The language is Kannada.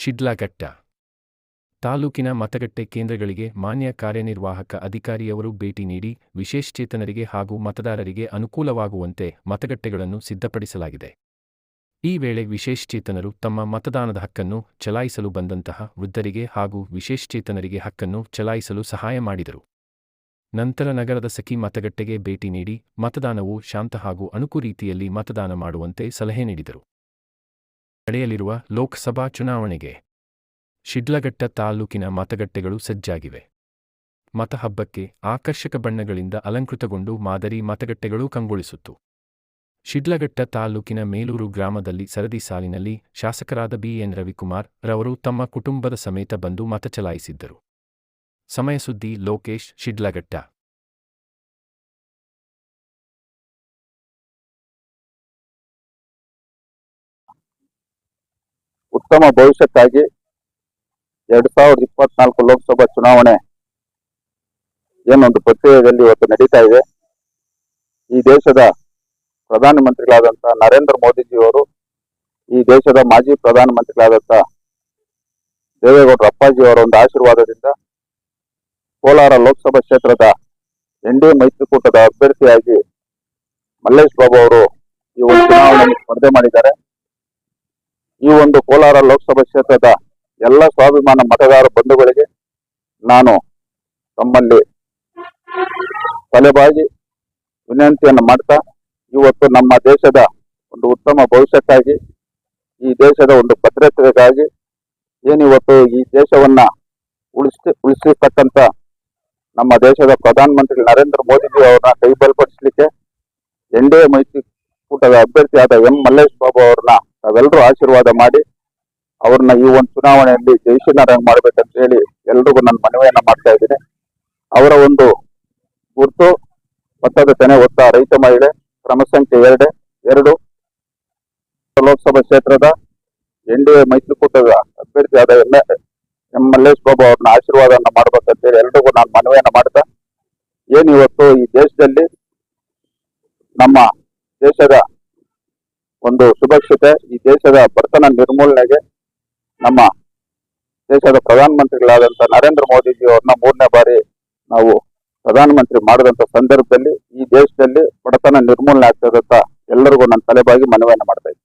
ಶಿಡ್ಲಘಟ್ಟ ತಾಲೂಕಿನ ಮತಗಟ್ಟೆ ಕೇಂದ್ರಗಳಿಗೆ ಮಾನ್ಯ ಕಾರ್ಯನಿರ್ವಾಹಕ ಅಧಿಕಾರಿಯವರು ಭೇಟಿ ನೀಡಿ ವಿಶೇಷಚೇತನರಿಗೆ ಹಾಗೂ ಮತದಾರರಿಗೆ ಅನುಕೂಲವಾಗುವಂತೆ ಮತಗಟ್ಟೆಗಳನ್ನು ಸಿದ್ಧಪಡಿಸಲಾಗಿದೆ. ಈ ವೇಳೆ ವಿಶೇಷಚೇತನರು ತಮ್ಮ ಮತದಾನದ ಹಕ್ಕನ್ನು ಚಲಾಯಿಸಲು ಬಂದಂತಹ ವೃದ್ಧರಿಗೆ ಹಾಗೂ ವಿಶೇಷಚೇತನರಿಗೆ ಹಕ್ಕನ್ನು ಚಲಾಯಿಸಲು ಸಹಾಯ ಮಾಡಿದರು. ನಂತರ ನಗರದ ಸಖಿ ಮತಗಟ್ಟೆಗೆ ಭೇಟಿ ನೀಡಿ ಮತದಾನವು ಶಾಂತ ಹಾಗೂ ಅಣುಕು ರೀತಿಯಲ್ಲಿ ಮತದಾನ ಮಾಡುವಂತೆ ಸಲಹೆ ನೀಡಿದರು. ನಡೆಯಲಿರುವ ಲೋಕಸಭಾ ಚುನಾವಣೆಗೆ ಶಿಡ್ಲಘಟ್ಟ ತಾಲೂಕಿನ ಮತಗಟ್ಟೆಗಳು ಸಜ್ಜಾಗಿವೆ. ಮತಹಬ್ಬಕ್ಕೆ ಆಕರ್ಷಕ ಬಣ್ಣಗಳಿಂದ ಅಲಂಕೃತಗೊಂಡು ಮಾದರಿ ಮತಗಟ್ಟೆಗಳು ಕಂಗೊಳಿಸುತ್ತು. ಶಿಡ್ಲಘಟ್ಟ ತಾಲೂಕಿನ ಮೇಲೂರು ಗ್ರಾಮದಲ್ಲಿ ಸರದಿ ಸಾಲಿನಲ್ಲಿ ಶಾಸಕರಾದ ಬಿ.ಎನ್. ರವಿಕುಮಾರ್ ರವರು ತಮ್ಮ ಕುಟುಂಬದ ಸಮೇತ ಬಂದು ಮತ ಚಲಾಯಿಸಿದ್ದರು. ಸಮಯ ಸುದ್ದಿ ಲೋಕೇಶ್, ಶಿಡ್ಲಘಟ್ಟ. ಉತ್ತಮ ಭವಿಷ್ಯಕ್ಕಾಗಿ 2024 ಲೋಕಸಭಾ ಚುನಾವಣೆ ಏನೊಂದು ಪ್ರಕ್ರಿಯೆಯಲ್ಲಿ ಇವತ್ತು ನಡೀತಾ ಇದೆ. ಈ ದೇಶದ ಪ್ರಧಾನಮಂತ್ರಿಗಳಾದಂತಹ ನರೇಂದ್ರ ಮೋದಿಜಿಯವರು, ಈ ದೇಶದ ಮಾಜಿ ಪ್ರಧಾನಮಂತ್ರಿಗಳಾದಂತಹ ದೇವೇಗೌಡರ ಅಪ್ಪಾಜಿಯವರ ಒಂದು ಆಶೀರ್ವಾದದಿಂದ ಕೋಲಾರ ಲೋಕಸಭಾ ಕ್ಷೇತ್ರದ ಎನ್ಡಿಎ ಮೈತ್ರಿಕೂಟದ ಅಭ್ಯರ್ಥಿಯಾಗಿ ಮಲ್ಲೇಶ್ ಬಾಬು ಅವರು ಈ ಒಂದು ಚುನಾವಣೆಯಲ್ಲಿ ಸ್ಪರ್ಧೆ ಮಾಡಿದ್ದಾರೆ. ಈ ಒಂದು ಕೋಲಾರ ಲೋಕಸಭಾ ಕ್ಷೇತ್ರದ ಎಲ್ಲ ಸ್ವಾಭಿಮಾನ ಮತದಾರ ಬಂಧುಗಳಿಗೆ ನಾನು ತಮ್ಮಲ್ಲಿ ತಲೆಬಾಗಿ ವಿನಂತಿಯನ್ನು ಮಾಡ್ತಾ, ಇವತ್ತು ನಮ್ಮ ದೇಶದ ಒಂದು ಉತ್ತಮ ಭವಿಷ್ಯಕ್ಕಾಗಿ, ಈ ದೇಶದ ಒಂದು ಭದ್ರತೆಗಾಗಿ, ಏನಿವತ್ತು ಈ ದೇಶವನ್ನ ಉಳಿಸಿರ್ತಕ್ಕಂಥ ನಮ್ಮ ದೇಶದ ಪ್ರಧಾನಮಂತ್ರಿ ನರೇಂದ್ರ ಮೋದಿಜಿ ಅವರನ್ನ ಕೈ ಬಲಪಡಿಸಲಿಕ್ಕೆ ಎನ್ಡಿಎ ಮೈತ್ರಿಕೂಟದ ಅಭ್ಯರ್ಥಿಯಾದ ಎಂ ಮಲ್ಲೇಶ್ ಬಾಬು ಅವ್ರನ್ನ ನಾವೆಲ್ಲರೂ ಆಶೀರ್ವಾದ ಮಾಡಿ ಅವ್ರನ್ನ ಈ ಒಂದು ಚುನಾವಣೆಯಲ್ಲಿ ಜಯಶೀಲರಾಗಿ ಮಾಡ್ಬೇಕಂತ ಹೇಳಿ ಎಲ್ರಿಗೂ ನಾನು ಮನವಿಯನ್ನ ಮಾಡ್ತಾ ಇದ್ದೀನಿ. ಅವರ ಒಂದು ಗುರುತು ಒತ್ತದ ತೆನೆ ಒತ್ತ ರೈತ ಮಹಿಳೆ ಕ್ರಮ ಸಂಖ್ಯೆ 2 ಲೋಕಸಭಾ ಕ್ಷೇತ್ರದ ಎನ್ಡಿಎ ಮೈತ್ರಿಕೂಟದ ಅಭ್ಯರ್ಥಿಯಾದ ಎಂ ಮಲ್ಲೇಶ್ ಬಾಬು ಅವ್ರನ್ನ ಆಶೀರ್ವಾದನ ಮಾಡ್ಬೇಕಂತ ಹೇಳಿ ಎಲ್ರಿಗೂ ನಾನು ಮನವಿಯನ್ನ ಮಾಡ್ತಾ, ಏನಿವತ್ತು ಈ ದೇಶದಲ್ಲಿ ನಮ್ಮ ದೇಶದ ಒಂದು ಸುರಕ್ಷತೆ, ಈ ದೇಶದ ಬಡತನ ನಿರ್ಮೂಲನೆಗೆ ನಮ್ಮ ದೇಶದ ಪ್ರಧಾನಮಂತ್ರಿಗಳಾದಂತಹ ನರೇಂದ್ರ ಮೋದಿಜಿ ಅವ್ರನ್ನ 3ನೇ ಬಾರಿ ನಾವು ಪ್ರಧಾನಮಂತ್ರಿ ಮಾಡಿದಂತ ಸಂದರ್ಭದಲ್ಲಿ ಈ ದೇಶದಲ್ಲಿ ಬಡತನ ನಿರ್ಮೂಲನೆ ಆಗ್ತದಂತ ಎಲ್ಲರಿಗೂ ನಾನು ತಲೆಬಾಗಿ ಮನವಿಯನ್ನ ಮಾಡ್ತಾ ಇದ್ದೀನಿ.